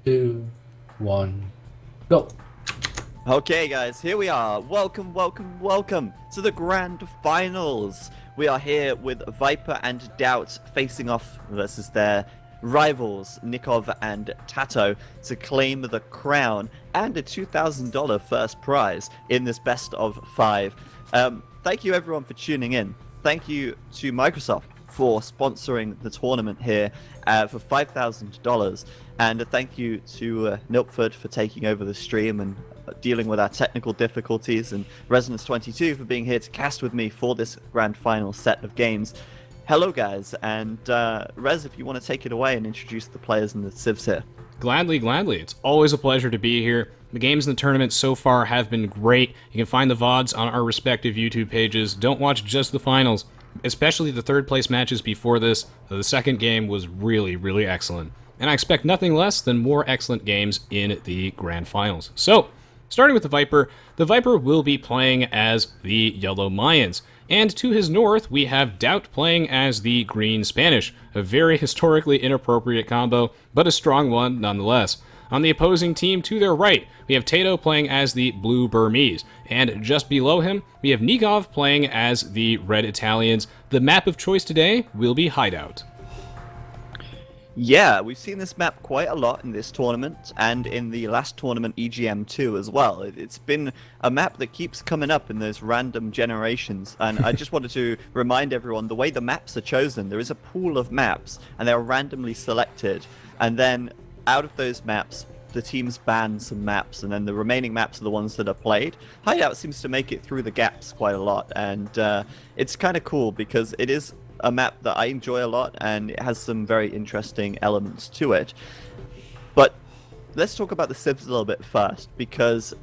2, 1, go. Okay, guys, here we are. Welcome to the grand finals. We are here with Viper and DauT facing off versus their rivals, Nicov and TaToH, to claim the crown and a $2,000 first prize in this best of 5. Thank you, everyone, for tuning in. Thank you to Microsoft for sponsoring the tournament here for $5,000. And thank you to Nilpford for taking over the stream and dealing with our technical difficulties, and Resonance22 for being here to cast with me for this grand final set of games. Hello, guys, and Rez, if you want to take it away and introduce the players and the civs here. Gladly. It's always a pleasure to be here. The games in the tournament so far have been great. You can find the VODs on our respective YouTube pages. Don't watch just the finals, especially the third place matches before this. The second game was really excellent. And I expect nothing less than more excellent games in the grand finals. So, starting with the Viper will be playing as the Yellow Mayans. And to his north, we have DauT playing as the Green Spanish. A very historically inappropriate combo, but a strong one nonetheless. On the opposing team to their right, we have TaToH playing as the Blue Burmese. And just below him, we have Nicov playing as the Red Italians. The map of choice today will be Hideout. Yeah, we've seen this map quite a lot in this tournament, and in the last tournament EGM2 as well. It's been a map that keeps coming up in those random generations, and I just wanted to remind everyone the way the maps are chosen. There is a pool of maps, and they're randomly selected, and then out of those maps, the teams ban some maps, and then the remaining maps are the ones that are played. Hideout seems to make it through the gaps quite a lot, and it's kind of cool because it is a map that I enjoy a lot, and it has some very interesting elements to it. But let's talk about the civs a little bit first, because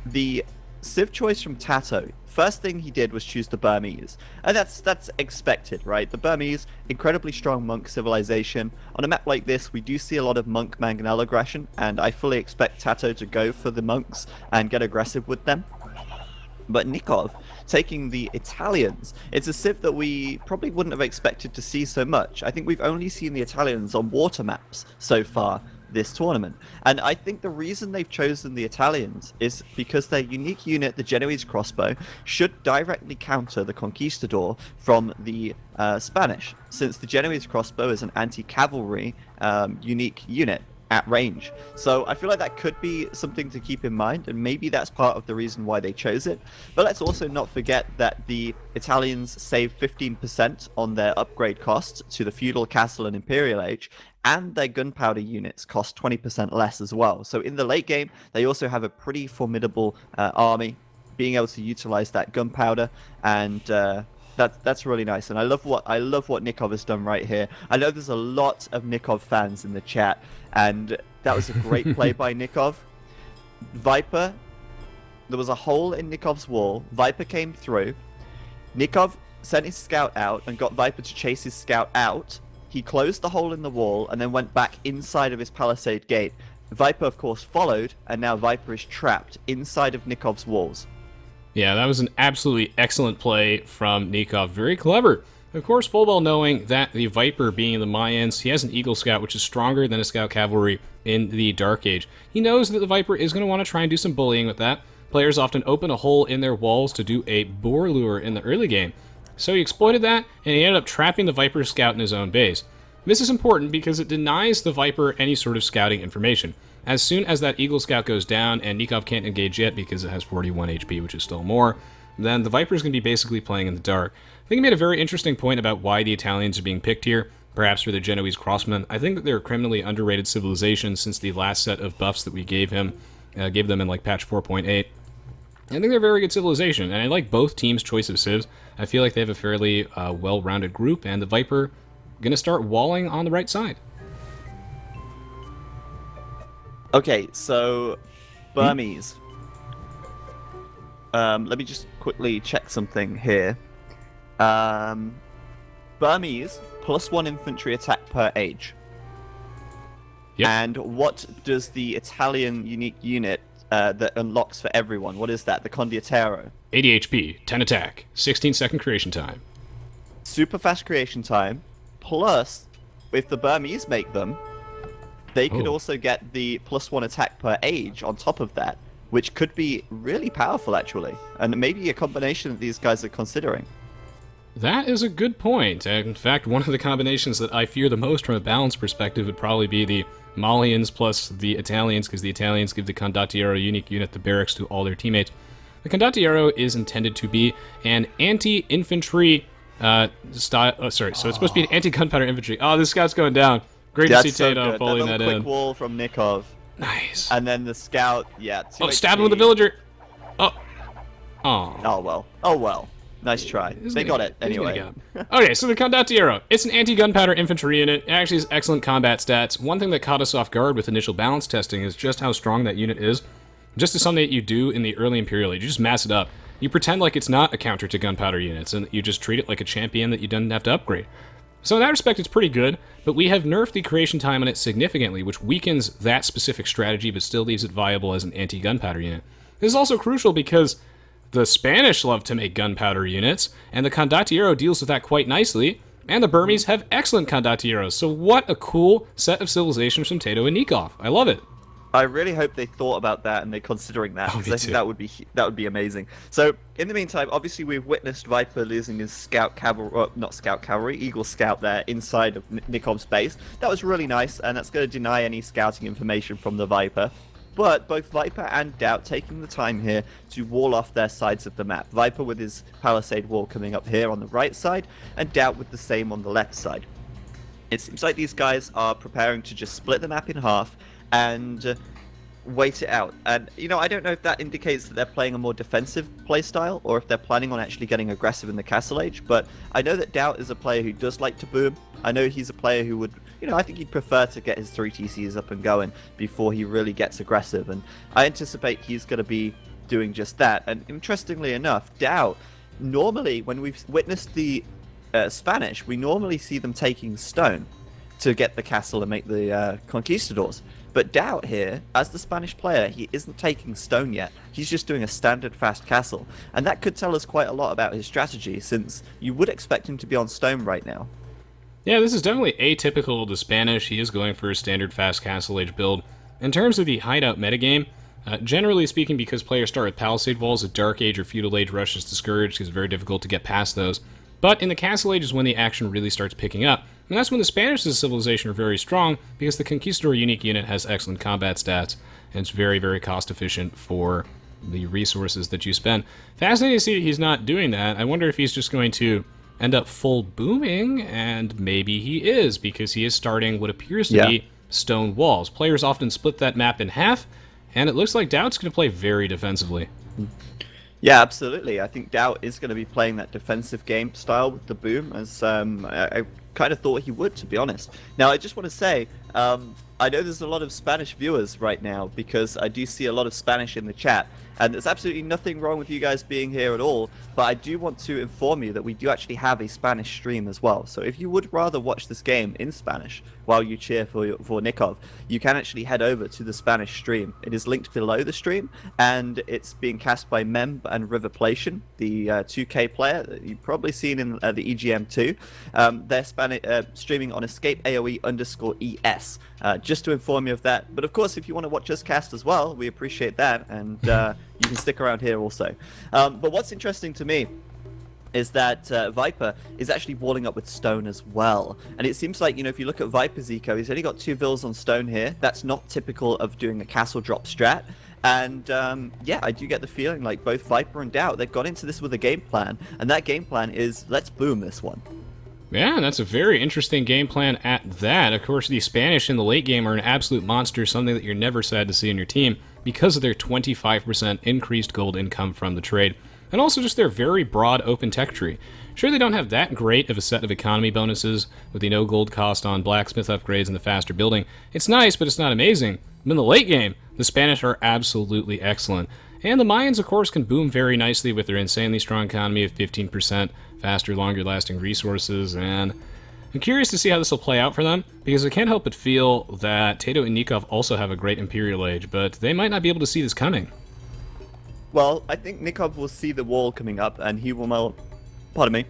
the civ choice from TaToH, first thing he did was choose the Burmese, and that's expected, right? The Burmese, incredibly strong monk civilization. On a map like this, we do see a lot of monk mangonel aggression, and I fully expect TaToH to go for the monks and get aggressive with them. But Nicov, taking the Italians, it's a civ that we probably wouldn't have expected to see so much. I think we've only seen the Italians on water maps so far this tournament. And I think the reason they've chosen the Italians is because their unique unit, the Genoese Crossbow, should directly counter the Conquistador from the Spanish, since the Genoese Crossbow is an anti-cavalry unique unit at range. So I feel like that could be something to keep in mind, and maybe that's part of the reason why they chose it. But let's also not forget that the Italians save 15% on their upgrade costs to the feudal, castle, and imperial age, and their gunpowder units cost 20% less as well. So in the late game, they also have a pretty formidable army, being able to utilize that gunpowder, and that's really nice. And I love what Nicov has done right here. I know there's a lot of Nicov fans in the chat, and that was a great play by Nicov. Viper, there was a hole in Nikov's wall. Viper came through. Nicov sent his scout out and got Viper to chase his scout out. He closed the hole in the wall and then went back inside of his palisade gate. Viper, of course, followed, and now Viper is trapped inside of Nikov's walls. Yeah, that was an absolutely excellent play from Nicov. Very clever. Of course, full well knowing that the Viper, being the Mayans, he has an Eagle Scout, which is stronger than a Scout Cavalry in the Dark Age. He knows that the Viper is going to want to try and do some bullying with that. Players often open a hole in their walls to do a boar lure in the early game. So he exploited that, and he ended up trapping the Viper Scout in his own base. This is important because it denies the Viper any sort of scouting information. As soon as that Eagle Scout goes down, and Nicov can't engage yet because it has 41 HP, which is still more, then the Viper is going to be basically playing in the dark. I think he made a very interesting point about why the Italians are being picked here, perhaps for the Genoese Crossbowman. I think that they're a criminally underrated civilization since the last set of buffs that we gave them in like patch 4.8. I think they're a very good civilization, and I like both teams' choice of civs. I feel like they have a fairly well-rounded group, and the Viper going to start walling on the right side. Okay, so Burmese. Let me just quickly check something here. Burmese, +1 infantry attack per age. Yep. And what does the Italian unique unit that unlocks for everyone? What is that? The Condotierro. 80 HP, 10 attack, 16-second creation time. Super fast creation time. Plus, if the Burmese make them, They could Oh. also get the +1 attack per age on top of that, which could be really powerful actually, and maybe a combination that these guys are considering. That is a good point. In fact, one of the combinations that I fear the most from a balance perspective would probably be the Mayans plus the Italians, because the Italians give the Condotierro unique unit the barracks to all their teammates. The Condotierro is intended to be an anti-infantry style. So it's supposed to be an anti-gunpowder infantry. Oh, this scout's going down. Great to see TaToH pulling that quick in. wall from Nicov. Nice. And then the scout, yeah. Oh, stab him with the villager. Oh. Oh. Oh well. Oh well. Nice try. They got it anyway. Okay, so the Condotierro. It's an anti-gunpowder infantry unit. It actually has excellent combat stats. One thing that caught us off guard with initial balance testing is just how strong that unit is. Just as something that you do in the early Imperial Age. You just mass it up. You pretend like it's not a counter to gunpowder units, and you just treat it like a champion that you don't have to upgrade. So in that respect, it's pretty good, but we have nerfed the creation time on it significantly, which weakens that specific strategy, but still leaves it viable as an anti-gunpowder unit. This is also crucial because the Spanish love to make gunpowder units, and the Condotierro deals with that quite nicely, and the Burmese have excellent Condotierros, so what a cool set of civilizations from TaToH and Nicov. I love it. I really hope they thought about that and they're considering that, because I think that would be amazing. So in the meantime, obviously we've witnessed Viper losing his scout cavalry, not scout cavalry, Eagle Scout there inside of Nikov's base. That was really nice, and that's going to deny any scouting information from the Viper. But both Viper and DauT taking the time here to wall off their sides of the map. Viper with his palisade wall coming up here on the right side, and DauT with the same on the left side. It seems like these guys are preparing to just split the map in half and wait it out. And, you know, I don't know if that indicates that they're playing a more defensive playstyle or if they're planning on actually getting aggressive in the Castle Age, but I know that DauT is a player who does like to boom. I know he's a player who would, you know, I think he'd prefer to get his 3 TCs up and going before he really gets aggressive, and I anticipate he's going to be doing just that. And interestingly enough, DauT, normally when we've witnessed the Spanish, we normally see them taking stone to get the castle and make the conquistadors. But DauT here, as the Spanish player, he isn't taking stone yet. He's just doing a standard fast castle. And that could tell us quite a lot about his strategy, since you would expect him to be on stone right now. Yeah, this is definitely atypical of the Spanish. He is going for a standard fast Castle Age build. In terms of the hideout metagame, generally speaking, because players start with palisade walls, a Dark Age or Feudal Age rush is discouraged because it's very difficult to get past those. But in the Castle Age is when the action really starts picking up. And that's when the Spanish as a civilization are very strong, because the Conquistador unique unit has excellent combat stats, and it's very, very cost efficient for the resources that you spend. Fascinating to see that he's not doing that. I wonder if he's just going to end up full booming, and maybe he is, because he is starting what appears to be stone walls. Players often split that map in half, and it looks like DauT's going to play very defensively. Yeah, absolutely. I think DauT is going to be playing that defensive game style with the boom, as I kind of thought he would, to be honest. Now, I just want to say, I know there's a lot of Spanish viewers right now, because I do see a lot of Spanish in the chat, and there's absolutely nothing wrong with you guys being here at all, but I do want to inform you that we do actually have a Spanish stream as well. So if you would rather watch this game in Spanish while you cheer for Nicov, you can actually head over to the Spanish stream. It is linked below the stream, and it's being cast by Mem and Riverplation, the 2K player that you've probably seen in the EGM2. They're streaming on Escape AoE_ES, just to inform you of that. But of course, if you want to watch us cast as well, we appreciate that, and you can stick around here also. But what's interesting to me is that Viper is actually walling up with stone as well. And it seems like, you know, if you look at Viper's eco, he's only got 2 villas on stone here. That's not typical of doing a castle drop strat. And yeah, I do get the feeling like both Viper and DauT, they've gone into this with a game plan. And that game plan is, let's boom this one. Yeah, that's a very interesting game plan at that. Of course, the Spanish in the late game are an absolute monster, something that you're never sad to see in your team, because of their 25% increased gold income from the trade, and also just their very broad open tech tree. Sure, they don't have that great of a set of economy bonuses, with the no gold cost on blacksmith upgrades and the faster building. It's nice, but it's not amazing. But in the late game, the Spanish are absolutely excellent. And the Mayans, of course, can boom very nicely with their insanely strong economy of 15%, faster, longer-lasting resources, and I'm curious to see how this will play out for them, because I can't help but feel that TaToH and Nicov also have a great Imperial Age, but they might not be able to see this coming. Well, I think Nicov will see the wall coming up, and he will, pardon me,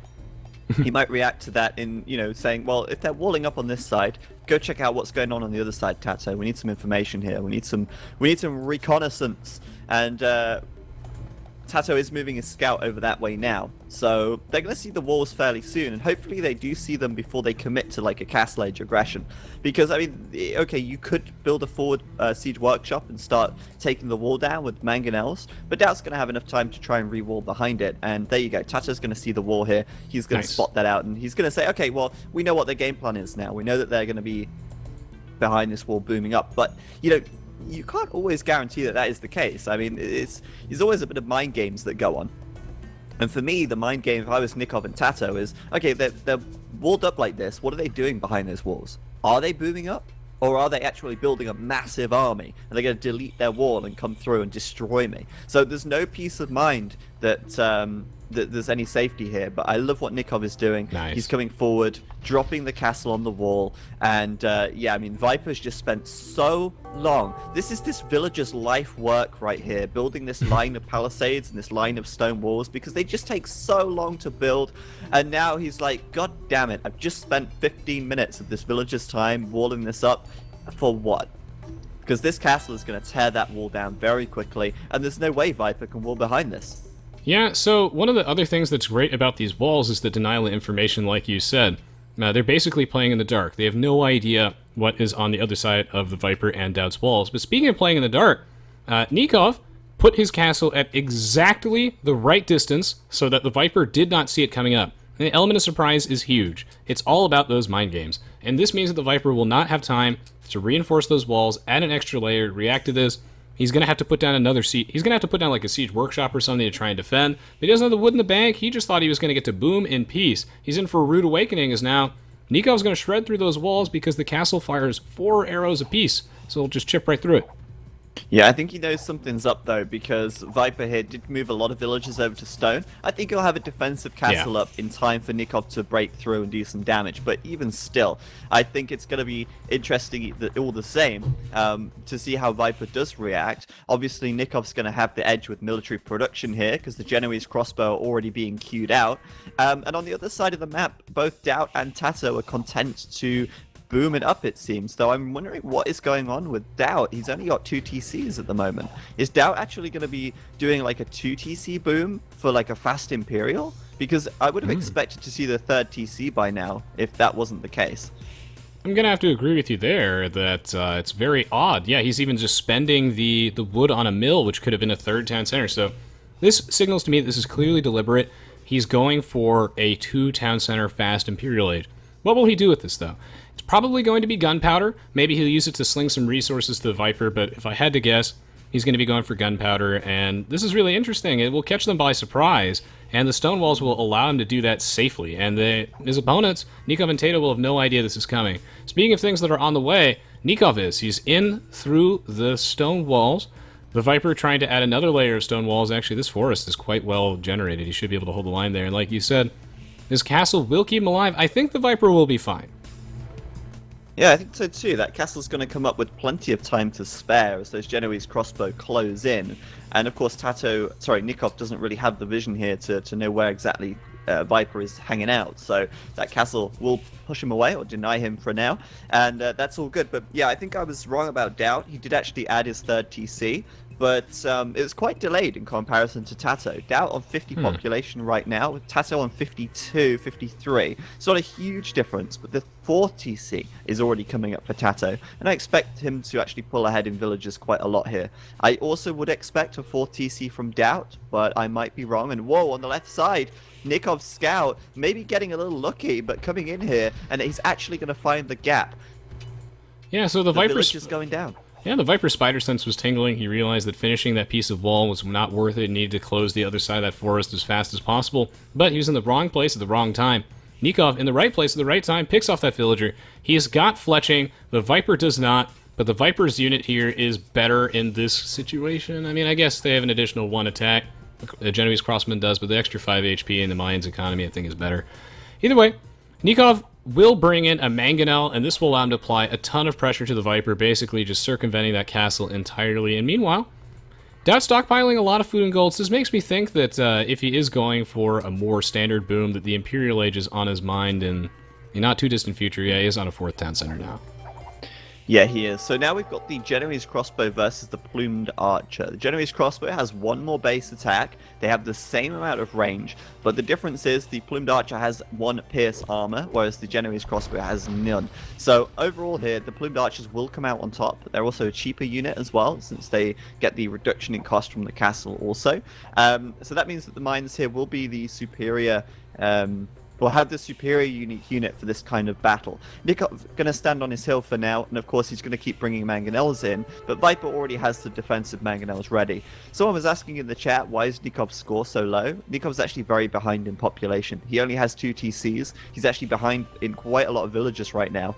he might react to that in, you know, saying, well, if they're walling up on this side, go check out what's going on the other side, TaToH. We need some information here. We need some reconnaissance. And TaToH is moving his scout over that way now. So they're going to see the walls fairly soon, and hopefully they do see them before they commit to like a castle age aggression. Because, I mean, okay, you could build a forward siege workshop and start taking the wall down with mangonels, but DauT's going to have enough time to try and re-wall behind it. And there you go, TaToH's going to see the wall here. He's going to spot that out, and he's going to say, okay, well, we know what their game plan is now. We know that they're going to be behind this wall booming up, but, you know, you can't always guarantee that that is the case. I mean, there's always a bit of mind games that go on. And for me, the mind game, if I was Nicov and TaToH, is, okay, they're walled up like this. What are they doing behind those walls? Are they booming up? Or are they actually building a massive army? And they're going to delete their wall and come through and destroy me? So there's no peace of mind that that there's any safety here. But I love what Nicov is doing. Nice. He's coming forward, dropping the castle on the wall. And yeah, I mean, Viper's just spent so long. This is this villager's life work right here, building this line of palisades and this line of stone walls, because they just take so long to build. And now he's like, God damn it, I've just spent 15 minutes of this villager's time walling this up. For what? Because this castle is going to tear that wall down very quickly, and there's no way Viper can wall behind this. Yeah, so one of the other things that's great about these walls is the denial of information, like you said. They're basically playing in the dark. They have no idea what is on the other side of the Viper and DauT's walls. But speaking of playing in the dark, Nicov put his castle at exactly the right distance so that the Viper did not see it coming up. And the element of surprise is huge. It's all about those mind games. And this means that the Viper will not have time to reinforce those walls, add an extra layer, react to this. He's going to have to put down another siege. He's going to have to put down like a siege workshop or something to try and defend. But he doesn't have the wood in the bank. He just thought he was going to get to boom in peace. He's in for a rude awakening as now Nikov's going to shred through those walls because the castle fires 4 arrows apiece. So he'll just chip right through it. Yeah, I think he knows something's up though, because Viper here did move a lot of villagers over to stone. I think he'll have a defensive castle up in time for Nicov to break through and do some damage, but even still, I think it's going to be interesting all the same to see how Viper does react. Obviously, Nikov's going to have the edge with military production here, because the Genoese crossbow are already being queued out. And on the other side of the map, both DauT and TaToH are content to boom it up, it seems, though I'm wondering what is going on with DauT. He's only got 2 TCs at the moment. Is DauT actually going to be doing like a 2 TC boom for like a fast Imperial? Because I would have expected to see the 3rd TC by now, if that wasn't the case. I'm going to have to agree with you there that it's very odd. Yeah, he's even just spending the wood on a mill, which could have been a 3rd town center. So this signals to me that this is clearly deliberate. He's going for a 2 town center fast Imperial Age. What will he do with this, though? It's probably going to be gunpowder. Maybe he'll use it to sling some resources to the Viper, but if I had to guess, he's going to be going for gunpowder, and this is really interesting. It will catch them by surprise, and the stone walls will allow him to do that safely, and his opponents, Nicov and TaToH, will have no idea this is coming. Speaking of things that are on the way, Nicov he's in through the stone walls. The Viper trying to add another layer of stone walls. Actually, this forest is quite well generated. He should be able to hold the line there, and like you said, this castle will keep him alive. I think the Viper will be fine. Yeah, I think so too. That castle's going to come up with plenty of time to spare as those Genoese crossbow close in. And of course, Nicov doesn't really have the vision here to know where exactly Viper is hanging out. So that castle will push him away or deny him for now. And that's all good. But yeah, I think I was wrong about DauT. He did actually add his 3rd TC. But it was quite delayed in comparison to TaToH. DauT on 50 population right now, with TaToH on 52, 53. It's not a huge difference, but the 4th TC is already coming up for TaToH, and I expect him to actually pull ahead in villages quite a lot here. I also would expect a 4th TC from DauT, but I might be wrong. And whoa, on the left side, Nikov's scout, maybe getting a little lucky, but coming in here, and he's actually going to find the gap. Yeah, so the Viper's village is going down. Yeah, the Viper's spider sense was tingling. He realized that finishing that piece of wall was not worth it. He needed to close the other side of that forest as fast as possible. But he was in the wrong place at the wrong time. Nicov, in the right place at the right time, picks off that villager. He's got fletching. The Viper does not. But the Viper's unit here is better in this situation. I mean, I guess they have an additional 1 attack. The Genoese Crossbowman does, but the extra 5 HP in the Mayans economy, I think, is better. Either way, Nicov will bring in a mangonel, and this will allow him to apply a ton of pressure to the Viper, basically just circumventing that castle entirely. And meanwhile, DauT's stockpiling a lot of food and golds. This makes me think that if he is going for a more standard boom, that the Imperial Age is on his mind in the not too distant future. Yeah, he is on a 4th town center now. Yeah, he is. So now we've got the Genoese crossbow versus the plumed archer. The Genoese crossbow has one more base attack. They have the same amount of range, but the difference is the plumed archer has one pierce armor, whereas the Genoese crossbow has none. So overall here, the plumed archers will come out on top. They're also a cheaper unit as well, since they get the reduction in cost from the castle also. So that means that the mines here will be the superior will have the superior unique unit for this kind of battle. Nicov going to stand on his hill for now, and of course he's going to keep bringing mangonels in, but Viper already has the defensive mangonels ready. Someone was asking in the chat, why is Nikov's score so low? Nikov's actually very behind in population. He only has 2 TCs. He's actually behind in quite a lot of villages right now,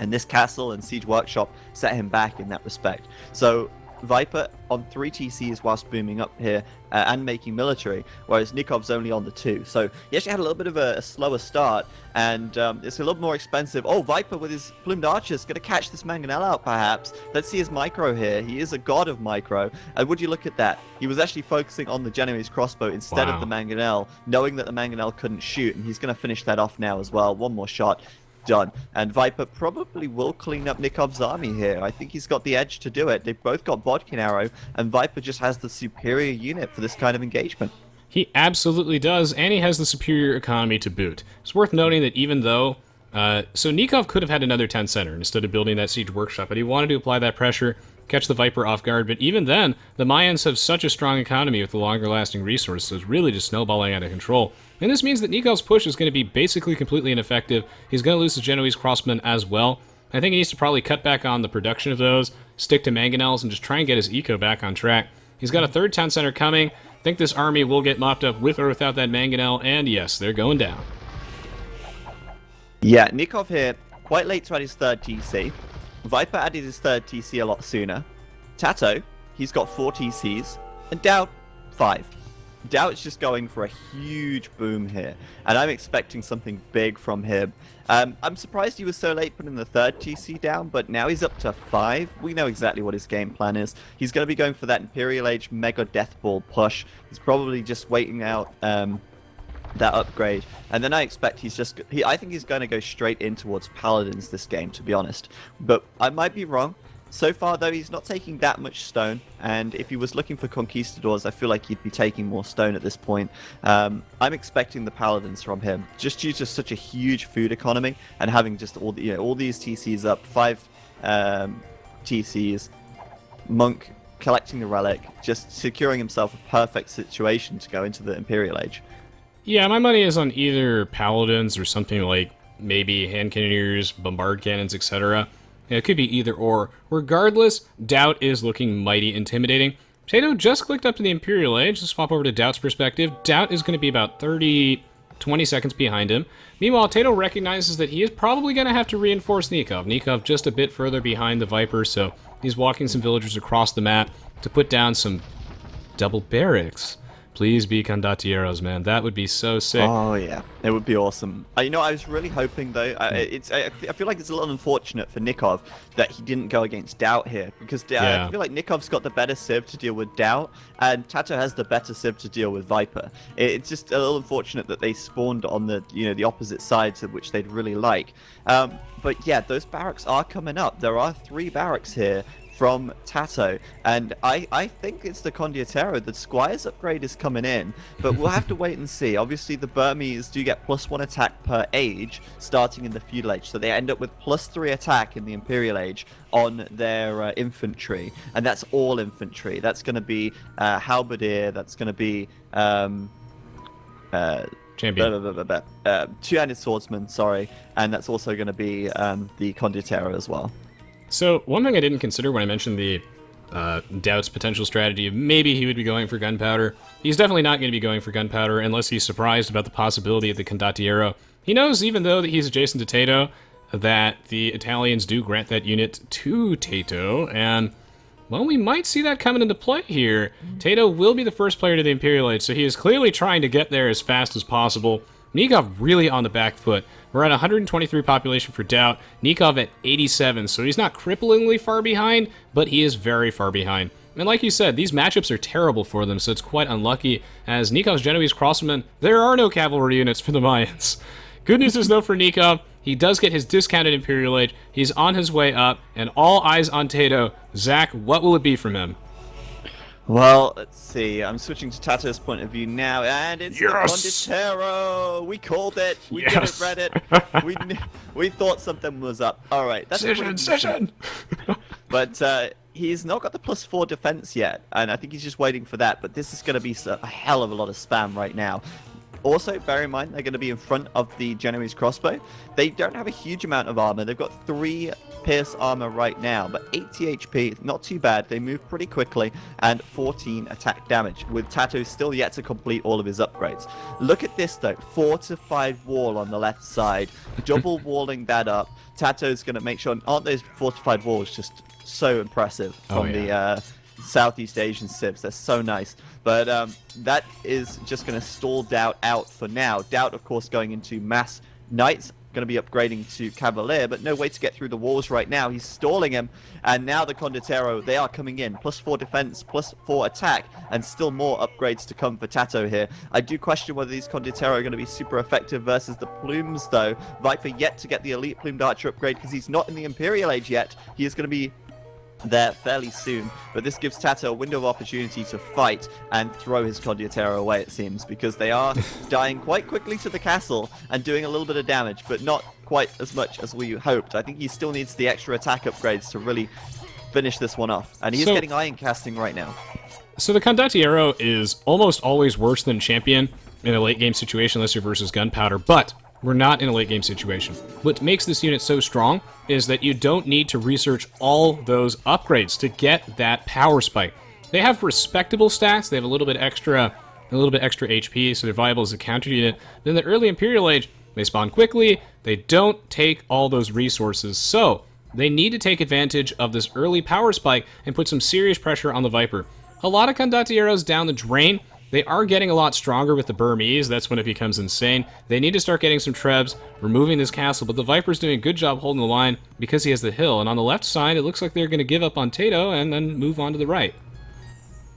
and this castle and siege workshop set him back in that respect. So Viper on 3 TCs whilst booming up here and making military, whereas Nikov's only on the 2. So he actually had a little bit of a slower start, and it's a little more expensive. Oh, Viper with his plumed archers going to catch this mangonel out perhaps. Let's see his micro here. He is a god of micro. And would you look at that? He was actually focusing on the Genoese crossbow instead of the mangonel, knowing that the mangonel couldn't shoot, and he's going to finish that off now as well. One more shot. Done. And Viper probably will clean up Nikov's army here. I think he's got the edge to do it. They've both got Bodkin Arrow, and Viper just has the superior unit for this kind of engagement. He absolutely does, and he has the superior economy to boot. It's worth noting that even though... so Nicov could have had another 10 center instead of building that siege workshop, but he wanted to apply that pressure, catch the Viper off guard. But even then, the Mayans have such a strong economy with the longer-lasting resources, so it's really just snowballing out of control. And this means that Nikov's push is going to be basically completely ineffective. He's going to lose the Genoese crossmen as well. I think he needs to probably cut back on the production of those, stick to mangonels, and just try and get his eco back on track. He's got a third town center coming. I think this army will get mopped up with or without that mangonel, and yes, they're going down. Yeah, Nicov here, quite late to add his 3rd TC. Viper added his 3rd TC a lot sooner. TaToH, he's got 4 TCs, and DauT, 5. DauT's just going for a huge boom here, and I'm expecting something big from him. I'm surprised he was so late putting the 3rd TC down, but now he's up to 5. We know exactly what his game plan is. He's going to be going for that Imperial Age Mega Death Ball push. He's probably just waiting out that upgrade, and then I expect I think he's going to go straight in towards Paladins this game, to be honest. But I might be wrong. So far, though, he's not taking that much stone, and if he was looking for Conquistadors, I feel like he'd be taking more stone at this point. I'm expecting the Paladins from him, just due to such a huge food economy, and having just all these TCs up, 5 TCs, Monk collecting the relic, just securing himself a perfect situation to go into the Imperial Age. Yeah, my money is on either Paladins or something like maybe hand cannoneers, bombard cannons, etc. It could be either or. Regardless, DauT is looking mighty intimidating. TaToH just clicked up to the Imperial Age. Let's swap over to DauT's perspective. DauT is going to be about 20 seconds behind him. Meanwhile, TaToH recognizes that he is probably going to have to reinforce Nicov. Nicov just a bit further behind the Viper, so he's walking some villagers across the map to put down some double barracks. Please be Condotieros, man. That would be so sick. Oh, yeah. It would be awesome. I was really hoping, though, I feel like it's a little unfortunate for Nicov that he didn't go against DauT here, because I feel like Nikov's got the better civ to deal with DauT, and TaToH has the better civ to deal with Viper. It's just a little unfortunate that they spawned on the opposite sides of which they'd really like. But yeah, those barracks are coming up. There are 3 barracks here from TaToH, and I think it's the Condotierro. The Squire's upgrade is coming in, but we'll have to wait and see. Obviously, the Burmese do get +1 attack per age starting in the Feudal Age, so they end up with +3 attack in the Imperial Age on their infantry, and that's all infantry. That's going to be Halberdier, that's going to be Champion. Two-handed swordsman, sorry, and that's also going to be the Condotierro as well. So, one thing I didn't consider when I mentioned the DauT's potential strategy of maybe he would be going for gunpowder. He's definitely not going to be going for gunpowder unless he's surprised about the possibility of the Condotierro. He knows, even though that he's adjacent to TaToH, that the Italians do grant that unit to TaToH, and, well, we might see that coming into play here. TaToH will be the first player to the Imperial Age, so he is clearly trying to get there as fast as possible. Nicov really on the back foot. We're at 123 population for DauT, Nicov at 87, so he's not cripplingly far behind, but he is very far behind. And like you said, these matchups are terrible for them, so it's quite unlucky, as Nikov's Genoese Crossbowman, there are no cavalry units for the Mayans. Good news is, though, for Nicov, He does get his discounted Imperial Age. He's on his way up, and all eyes on TaToH. Zach, what will it be from him? Well, let's see. I'm switching to TaToH's point of view now, and it's the Yes! Condotierro. We called it. We Yes! didn't read it. We thought something was up. All right, that's Decision! But he's not got the +4 defense yet, and I think he's just waiting for that. But this is going to be a hell of a lot of spam right now. Also, bear in mind, they're going to be in front of the Genoese crossbow. They don't have a huge amount of armor. They've got 3 pierce armor right now, but 80 HP, not too bad. They move pretty quickly, and 14 attack damage, with TaToH still yet to complete all of his upgrades. Look at this, though. 4-5 wall on the left side, double walling that up. TaToH's going to make sure, aren't those fortified walls just so impressive from the Southeast Asian civs? They're so nice. But that is just going to stall DauT out for now. DauT, of course, going into mass knights, going to be upgrading to cavalier, but no way to get through the walls right now. He's stalling him, and now the Condotierro, they are coming in. +4 defense, +4 attack, and still more upgrades to come for TaToH here. I do question whether these Condotierro are going to be super effective versus the plumes, though. Viper yet to get the elite plumed archer upgrade because he's not in the Imperial Age yet. He is going to be there fairly soon, but this gives TaToH a window of opportunity to fight and throw his Condotierro away, it seems, because they are dying quite quickly to the castle and doing a little bit of damage, but not quite as much as we hoped. I think he still needs the extra attack upgrades to really finish this one off, and he is getting iron casting right now. So the Condotierro is almost always worse than champion in a late game situation unless you're versus gunpowder, but we're not in a late game situation. What makes this unit so strong is that you don't need to research all those upgrades to get that power spike. They have respectable stats. They have a little bit extra HP, so they're viable as a counter unit. But in the early Imperial Age, they spawn quickly. They don't take all those resources, so they need to take advantage of this early power spike and put some serious pressure on the Viper. A lot of Condotieros down the drain. They are getting a lot stronger with the Burmese. That's when it becomes insane. They need to start getting some trebs, removing this castle, but the Viper's doing a good job holding the line because he has the hill. And on the left side, it looks like they're going to give up on TaToH and then move on to the right.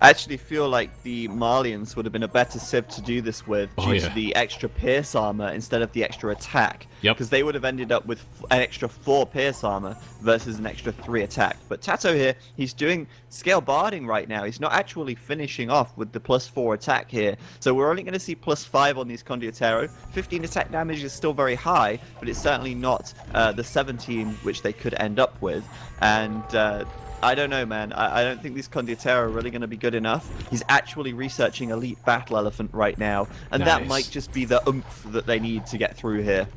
I actually feel like the Mayans would have been a better civ to do this with due to the extra pierce armor instead of the extra attack. Yep. Because they would have ended up with an extra 4 pierce armor versus an extra 3 attack. But TaToH here, he's doing scale barding right now. He's not actually finishing off with the +4 attack here. So we're only going to see +5 on these Condotierro. 15 attack damage is still very high, but it's certainly not the 17 which they could end up with. And I don't know, man. I don't think these Condotierro are really going to be good enough. He's actually researching Elite Battle Elephant right now, and that might just be the oomph that they need to get through here.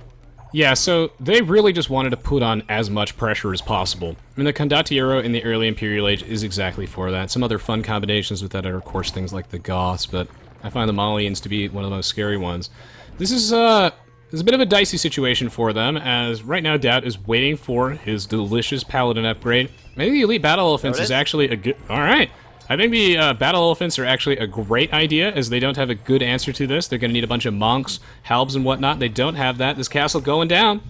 Yeah, so they really just wanted to put on as much pressure as possible. I mean, the Condotierro in the early Imperial Age is exactly for that. Some other fun combinations with that are, of course, things like the Goths, but I find the Mayans to be one of the most scary ones. This is a bit of a dicey situation for them, as right now DauT is waiting for his delicious Paladin upgrade. I think the Elite Battle Elephants is actually a good... Alright. I think the Battle Elephants are actually a great idea, as they don't have a good answer to this. They're going to need a bunch of monks, halbs, and whatnot. They don't have that. This castle going down.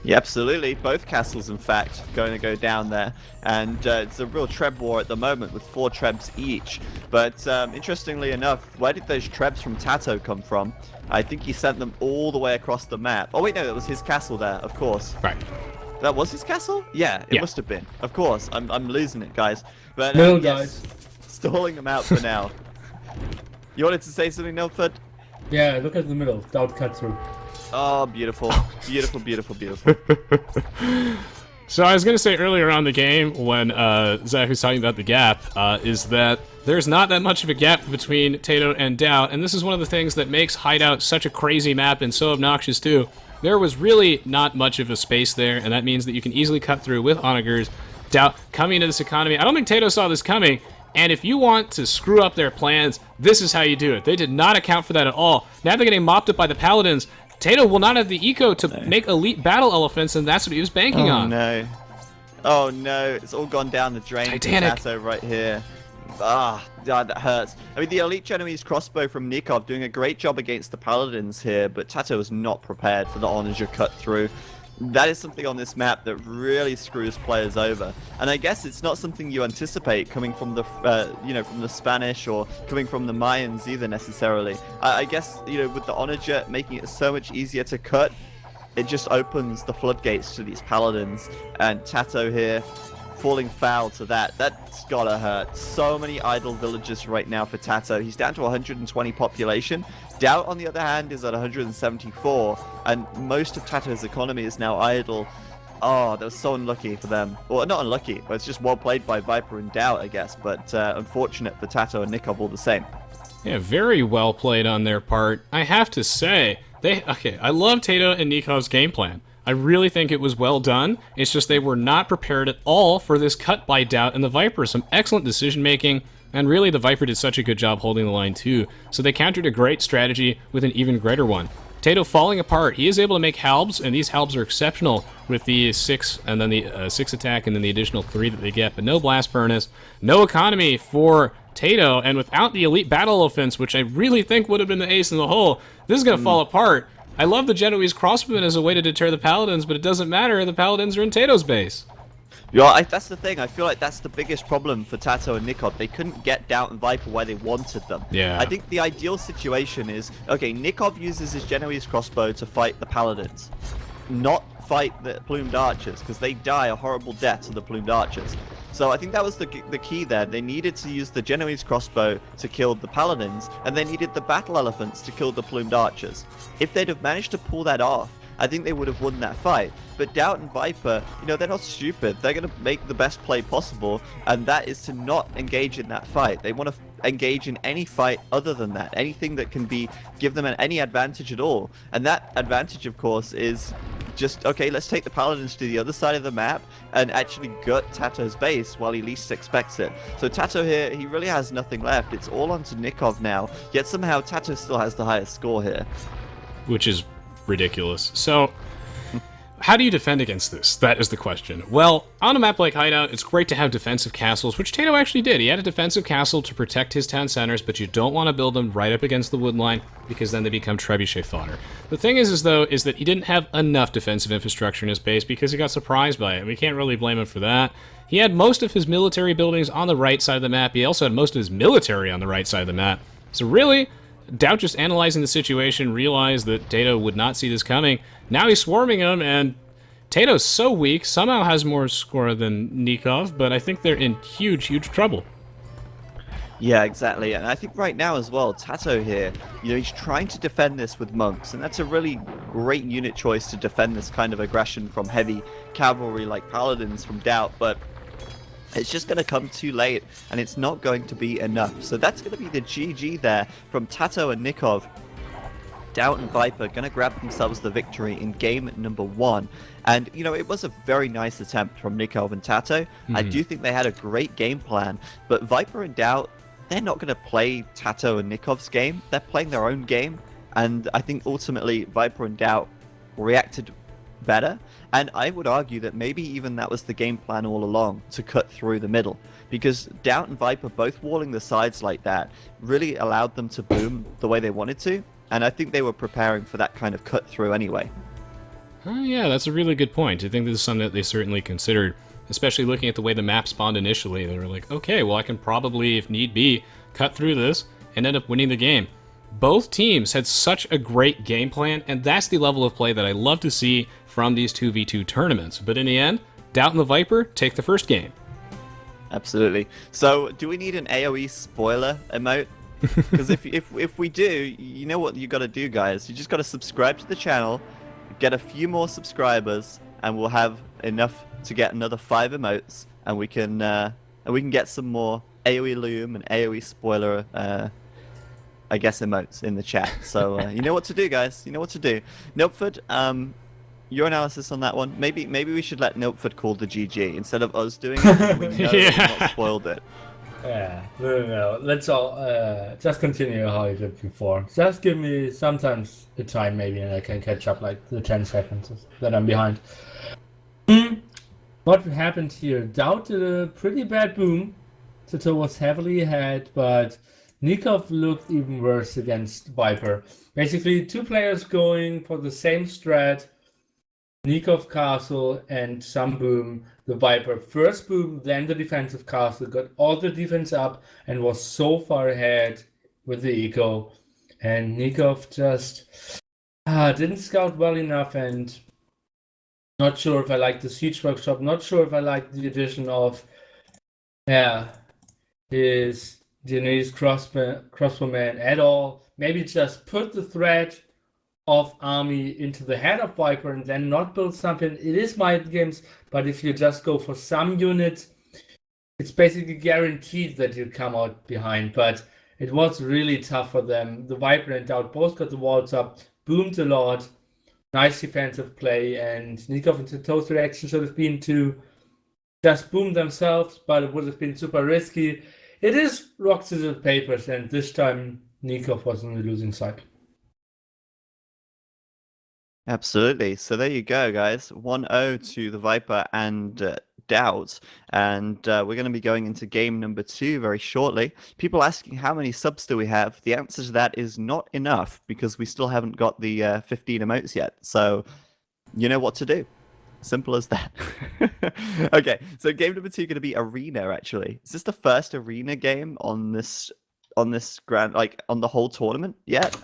Yeah, absolutely. Both castles, in fact, going to go down there. And it's a real treb war at the moment with 4 trebs each. But interestingly enough, where did those trebs from TaToH come from? I think he sent them all the way across the map. Oh, wait, no, that was his castle there, of course. Right. That was his castle? Yeah, it must have been. Of course. I'm losing it, guys. But No, yes, stalling them out for now. You wanted to say something, Nelford? Yeah, look at the middle. DauT cut through. Oh, beautiful. Beautiful, beautiful, beautiful. So I was going to say earlier on the game, when Zach was talking about the gap, is that there's not that much of a gap between TaToH and DauT, and this is one of the things that makes Hideout such a crazy map and so obnoxious too. There was really not much of a space there, and that means that you can easily cut through with onagers. DauT coming into this economy. I don't think TaToH saw this coming, and if you want to screw up their plans, this is how you do it. They did not account for that at all. Now they're getting mopped up by the Paladins. TaToH will not have the eco to make elite battle elephants, and that's what he was banking on. Oh no. Oh no, it's all gone down the drain. Titanic. For TaToH right here. Ah, God, that hurts. I mean, the elite Genoese crossbow from Nicov doing a great job against the Paladins here, but TaToH was not prepared for the onager cut through. That is something on this map that really screws players over, and I guess it's not something you anticipate coming from the, from the Spanish or coming from the Mayans either necessarily. I guess with the onager making it so much easier to cut, it just opens the floodgates to these paladins, and TaToH here falling foul to that. That's gotta hurt. So many idle villagers right now for TaToH. He's down to 120 population. DauT, on the other hand, is at 174, and most of TaToH's economy is now idle. Oh, that was so unlucky for them. Well, not unlucky, but it's just well played by Viper and DauT, I guess, but unfortunate for TaToH and Nicov all the same. Yeah, very well played on their part. I have to say, I love TaToH and Nikov's game plan. I really think it was well done. It's just they were not prepared at all for this cut by DauT and the Viper. Some excellent decision making, and really the Viper did such a good job holding the line too. So they countered a great strategy with an even greater one. TaToH falling apart. He is able to make halbs, and these halbs are exceptional with the 6 and then the 6 attack and then the additional 3 that they get. But no blast furnace, no economy for TaToH, and without the elite battle offense, which I really think would have been the ace in the hole, this is going to fall apart. I love the Genoese Crossbowman as a way to deter the Paladins, but it doesn't matter. The Paladins are in TaToH's base. Yeah, that's the thing. I feel like that's the biggest problem for TaToH and Nicov. They couldn't get DauT and Viper where they wanted them. Yeah. I think the ideal situation is, okay, Nicov uses his Genoese crossbow to fight the Paladins, not fight the plumed archers, because they die a horrible death to the plumed archers. So I think that was the key there. They needed to use the Genoese crossbow to kill the Paladins, and they needed the battle elephants to kill the plumed archers. If they'd have managed to pull that off, I think they would have won that fight. But DauT and Viper, you know, they're not stupid. They're going to make the best play possible, and that is to not engage in that fight. They want to engage in any fight other than that. Anything that can give them any advantage at all. And that advantage, of course, is just, okay, let's take the Paladins to the other side of the map and actually gut TaToH's base while he least expects it. So TaToH here, he really has nothing left. It's all onto Nicov now, yet somehow TaToH still has the highest score here. Which is ridiculous. So, how do you defend against this? That is the question. Well, on a map like Hideout, it's great to have defensive castles, which TaToH actually did. He had a defensive castle to protect his town centers, but you don't want to build them right up against the wood line, because then they become trebuchet fodder. The thing is that he didn't have enough defensive infrastructure in his base because he got surprised by it. We can't really blame him for that. He had most of his military buildings on the right side of the map. He also had most of his military on the right side of the map. So really, DauT just analyzing the situation, realized that TaToH would not see this coming. Now he's swarming him, and TaToH's so weak, somehow has more score than Nicov, but I think they're in huge, huge trouble. Yeah, exactly. And I think right now as well, TaToH here, you know, he's trying to defend this with monks, and that's a really great unit choice to defend this kind of aggression from heavy cavalry like paladins from DauT, but it's just going to come too late, and it's not going to be enough. So that's going to be the GG there from TaToH and Nicov. DauT and Viper going to grab themselves the victory in game number 1. And, you know, it was a very nice attempt from Nicov and TaToH. I do think they had a great game plan, but Viper and DauT, they're not going to play TaToH and Nikov's game. They're playing their own game, and I think ultimately Viper and DauT reacted better, and I would argue that maybe even that was the game plan all along, to cut through the middle, because DauT and Viper both walling the sides like that really allowed them to boom the way they wanted to, and I think they were preparing for that kind of cut through anyway. Yeah, that's a really good point. I think this is something that they certainly considered, especially looking at the way the map spawned initially. They were like, okay, well I can probably, if need be, cut through this and end up winning the game. Both teams had such a great game plan, and that's the level of play that I love to see from these 2v2 tournaments. But in the end, DauT and the Viper take the first game. Absolutely. So, do we need an AoE spoiler emote? Because if we do, you know what you got to do, guys. You just got to subscribe to the channel, get a few more subscribers, and we'll have enough to get another 5 emotes, and we can get some more AoE Loom and AoE spoiler I guess emotes in the chat. So you know what to do, guys. You know what to do. Nilpford, your analysis on that one. Maybe we should let Nilpford call the GG instead of us doing it. We know we've not spoiled it. Yeah, no. Let's all just continue how you did before. Just give me sometimes the time maybe, and I can catch up like the 10 seconds that I'm behind. What happened here? DauT did a pretty bad boom. TaToH was heavily ahead, but Nicov looked even worse against Viper. Basically, 2 players going for the same strat. Nicov castle and some boom. The Viper first boom, then the defensive castle, got all the defense up and was so far ahead with the eco. And Nicov just didn't scout well enough, and Not sure if I like the Siege Workshop. Not sure if I like the addition of, his Genoese Crossbowman at all. Maybe just put the threat of army into the head of Viper and then not build something. It is mind games, but if you just go for some units, it's basically guaranteed that you come out behind. But it was really tough for them. The Viper and DauT both got the walls up, boomed a lot, nice defensive play, and Nicov and TaToH's reaction should have been to just boom themselves, but it would have been super risky. It is rock, scissors, papers, and this time Nicov was on the losing side. Absolutely. So there you go, guys. 1-0 to the Viper and DauT. And we're going to be going into game number 2 very shortly. People asking how many subs do we have? The answer to that is not enough because we still haven't got the 15 emotes yet. So you know what to do. Simple as that. Okay, so game number 2 going to be Arena, actually. Is this the first Arena game on this grand, like on the whole tournament yet?